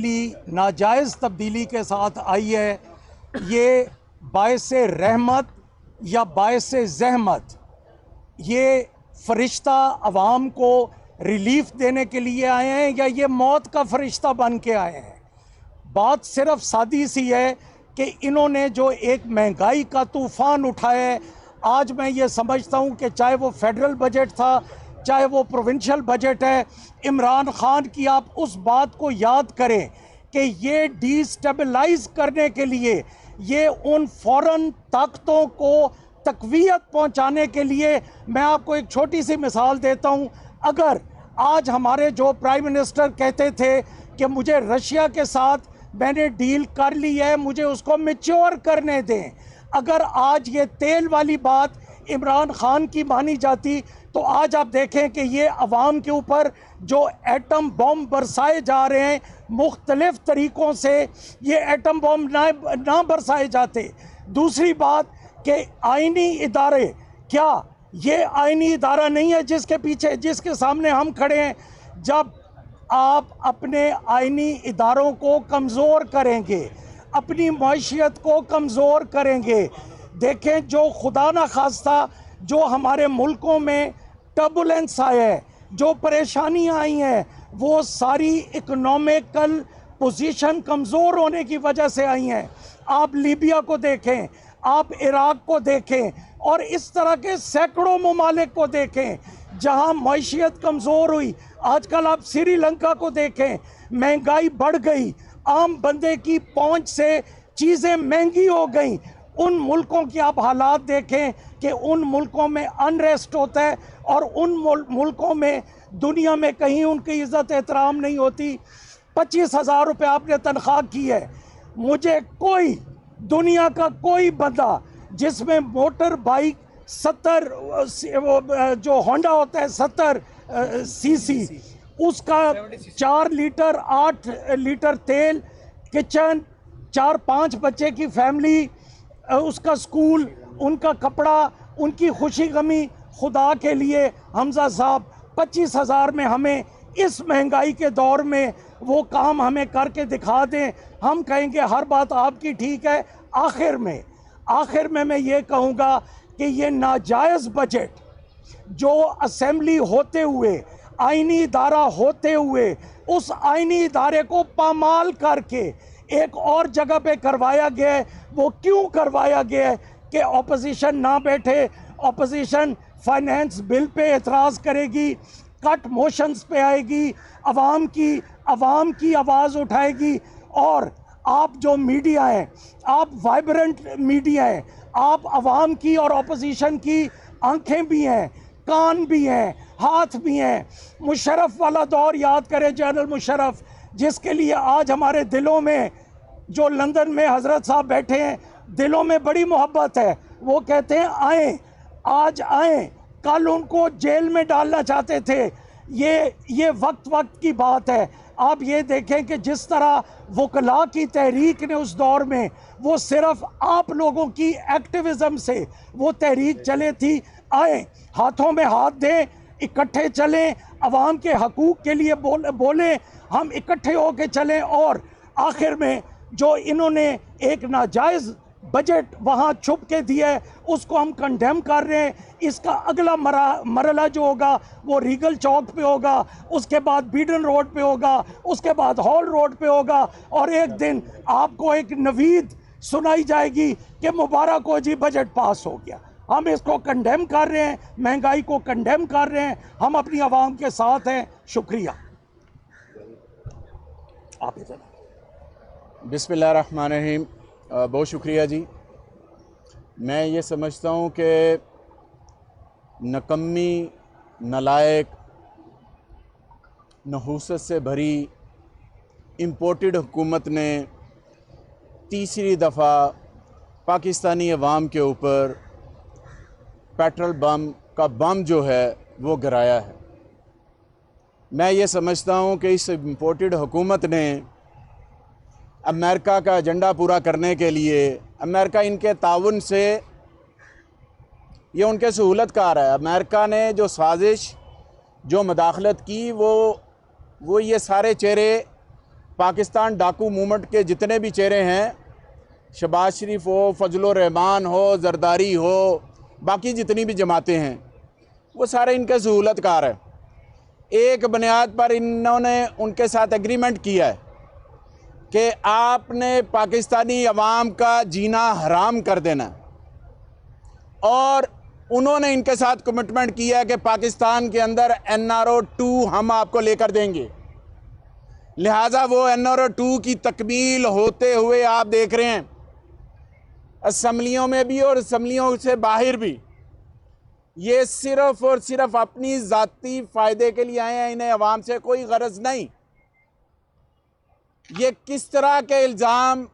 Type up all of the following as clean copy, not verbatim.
नाजायज़ तब्दीली के साथ आई है, ये बायसे रहमत या बायसे ज़हमत, ये फरिश्ता अवाम को रिलीफ देने के लिए आए हैं या ये मौत का फरिश्ता बन के आए हैं। बात सिर्फ सादी सी है कि इन्होंने जो एक महंगाई का तूफ़ान उठाया है, आज मैं ये समझता हूँ कि चाहे वो फेडरल बजट था, चाहे वो प्रोविंशियल बजट है, इमरान खान की आप उस बात को याद करें कि ये डिस्टेबलाइज करने के लिए, ये उन फॉरेन ताकतों को तकवीयत पहुंचाने के लिए, मैं आपको एक छोटी सी मिसाल देता हूं। अगर आज हमारे जो प्राइम मिनिस्टर कहते थे कि मुझे रशिया के साथ मैंने डील कर ली है, मुझे उसको मैच्योर करने दें, अगर आज ये तेल वाली बात इमरान खान की मानी जाती तो आज आप देखें कि ये अवाम के ऊपर जो एटम बम बरसाए जा रहे हैं, मुख्तलिफ तरीक़ों से ये एटम बम ना बरसाए जाते। दूसरी बात कि आइनी इदारे, क्या ये आइनी इदारा नहीं है जिसके पीछे, जिसके सामने हम खड़े हैं? जब आप अपने आइनी इदारों को कमज़ोर करेंगे, अपनी मैशियत को कमज़ोर करेंगे, देखें जो खुदा न खास्ता जो हमारे मुल्कों में टर्बुलेंस आया है, जो परेशानियां आई हैं, वो सारी इकोनॉमिकल पोजीशन कमज़ोर होने की वजह से आई हैं। आप लीबिया को देखें, आप इराक को देखें और इस तरह के सैकड़ों ममालिक को देखें जहां मैशियत कमज़ोर हुई। आजकल आप श्रीलंका को देखें, महंगाई बढ़ गई, आम बंदे की पहुंच से चीज़ें महंगी हो गई। उन मुल्कों की आप हालात देखें कि उन मुल्कों में अनरेस्ट होता है और उन मुल्कों में दुनिया में कहीं उनकी इज़्ज़त एहतराम नहीं होती। 25,000 रुपये आपने तनख्वाह की है, मुझे कोई दुनिया का कोई बंदा जिसमें मोटर बाइक 70 जो होंडा होता है 70 सीसी, उसका 4 लीटर 8 लीटर तेल, किचन, 4-5 बच्चे की फैमिली, उसका स्कूल, उनका कपड़ा, उनकी खुशी गमी, खुदा के लिए हमजा साहब 25,000 में हमें इस महंगाई के दौर में वो काम हमें करके दिखा दें, हम कहेंगे हर बात आपकी ठीक है। आखिर में मैं ये कहूँगा कि ये नाजायज़ बजट जो असेंबली होते हुए, आइनी इदारा होते हुए, उस आइनी इदारे को पामाल करके एक और जगह पे करवाया गया है। वो क्यों करवाया गया है कि अपोजिशन ना बैठे, अपोजिशन फाइनेंस बिल पे एतराज़ करेगी, कट मोशंस पे आएगी, अवाम की आवाज़ उठाएगी। और आप जो मीडिया हैं, आप वाइब्रेंट मीडिया हैं, आप अवाम की और अपोजिशन की आंखें भी हैं, कान भी हैं, हाथ भी हैं। मुशर्रफ वाला दौर याद करें, जनरल मुशर्रफ, जिसके लिए आज हमारे दिलों में, जो लंदन में हज़रत साहब बैठे हैं, दिलों में बड़ी मोहब्बत है। वो कहते हैं आएँ, आज आएँ, कल उनको जेल में डालना चाहते थे। ये वक्त की बात है। आप ये देखें कि जिस तरह वकला की तहरीक ने उस दौर में, वो सिर्फ आप लोगों की एक्टिविज़म से वो तहरीक चले थी। आएँ, हाथों में हाथ दें, इकट्ठे चलें, अवाम के हकूक़ के लिए बोलें, हम इकट्ठे होकर चलें। और आखिर में जो इन्होंने एक नाजायज़ बजट वहाँ छुप के दिया है, उसको हम कंडेम कर रहे हैं। इसका अगला मरला जो होगा वो रीगल चौक पे होगा, उसके बाद बीडन रोड पे होगा, उसके बाद हॉल रोड पे होगा, और एक दिन आपको एक नवीद सुनाई जाएगी कि मुबारक हो जी, बजट पास हो गया। हम इसको कंडेम कर रहे हैं, महंगाई को कंडेम कर रहे हैं, हम अपनी आवाम के साथ हैं। शुक्रिया। आप बिस्मिल्लाहिर्रहमानिर्रहीम। बहुत शुक्रिया जी। मैं ये समझता हूँ कि नकम्मी, नलायक, नहूसत से भरी इम्पोर्टेड हुकूमत ने तीसरी दफ़ा पाकिस्तानी अवाम के ऊपर पेट्रोल बम का बम जो है वो गिराया है। मैं ये समझता हूँ कि इस इम्पोर्टेड हुकूमत ने अमेरिका का एजेंडा पूरा करने के लिए, अमेरिका इनके ताउन से, ये उनके सहूलत कार है। अमेरिका ने जो साजिश, जो मदाखलत की, वो ये सारे चेहरे पाकिस्तान डाकू मूवमेंट के जितने भी चेहरे हैं, शहबाज शरीफ हो, फजलुर रहमान हो, जरदारी हो, बाकी जितनी भी जमातें हैं, वो सारे इनके सहूलतकार हैं। एक बुनियाद पर इन्होंने उनके साथ एग्रीमेंट किया है कि आपने पाकिस्तानी अवाम का जीना हराम कर देना है, और उन्होंने इनके साथ कमिटमेंट किया है कि पाकिस्तान के अंदर NRO 2 हम आपको लेकर देंगे। लिहाजा वो NRO 2 की तकमील होते हुए आप देख रहे हैं असम्बलियों में भी और असम्बलियों से बाहर भी, ये सिर्फ और सिर्फ अपनी ज़ाती फ़ायदे के लिए आए हैं, इन्हें अवाम से कोई गरज नहीं। ये किस तरह के इल्ज़ाम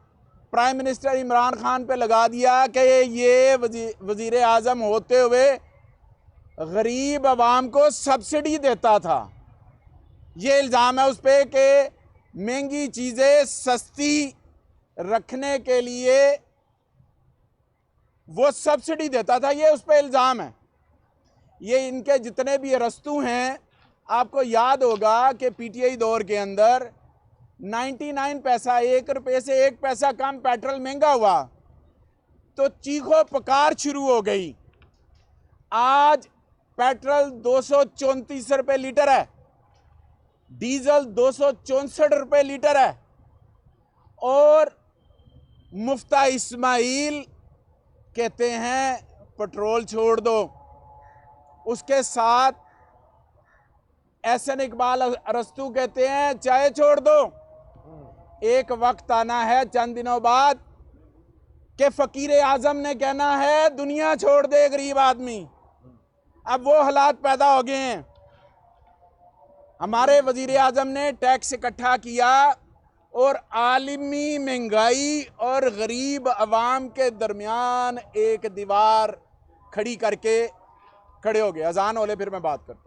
प्राइम मिनिस्टर इमरान खान पे लगा दिया कि ये वज़ीर आज़म होते हुए गरीब अवाम को सब्सिडी देता था। ये इल्ज़ाम है उस पर कि महंगी चीज़ें सस्ती रखने के लिए वो सब्सिडी देता था, ये उस पर इल्ज़ाम है। ये इनके जितने भी अरस्तू हैं, आपको याद होगा कि PTI दौर के अंदर 99 पैसा, 1 रुपये से 1 पैसा कम पेट्रोल महंगा हुआ तो चीखो पुकार शुरू हो गई। आज पेट्रोल 234 रुपये लीटर है, डीजल 264 रुपये लीटर है, और मुफ्ता इस्माइल कहते हैं पेट्रोल छोड़ दो। उसके साथ एहसन इकबाल अरस्तू कहते हैं चाय छोड़ दो। एक वक्त आना है चंद दिनों बाद कि फकीर आजम ने कहना है दुनिया छोड़ दे गरीब आदमी। अब वो हालात पैदा हो गए हैं। हमारे वजीर आजम ने टैक्स इकट्ठा किया और आलमी महंगाई और गरीब अवाम के दरमियान एक दीवार खड़ी करके खड़े हो गए। अजान होले फिर मैं बात करता हूँ।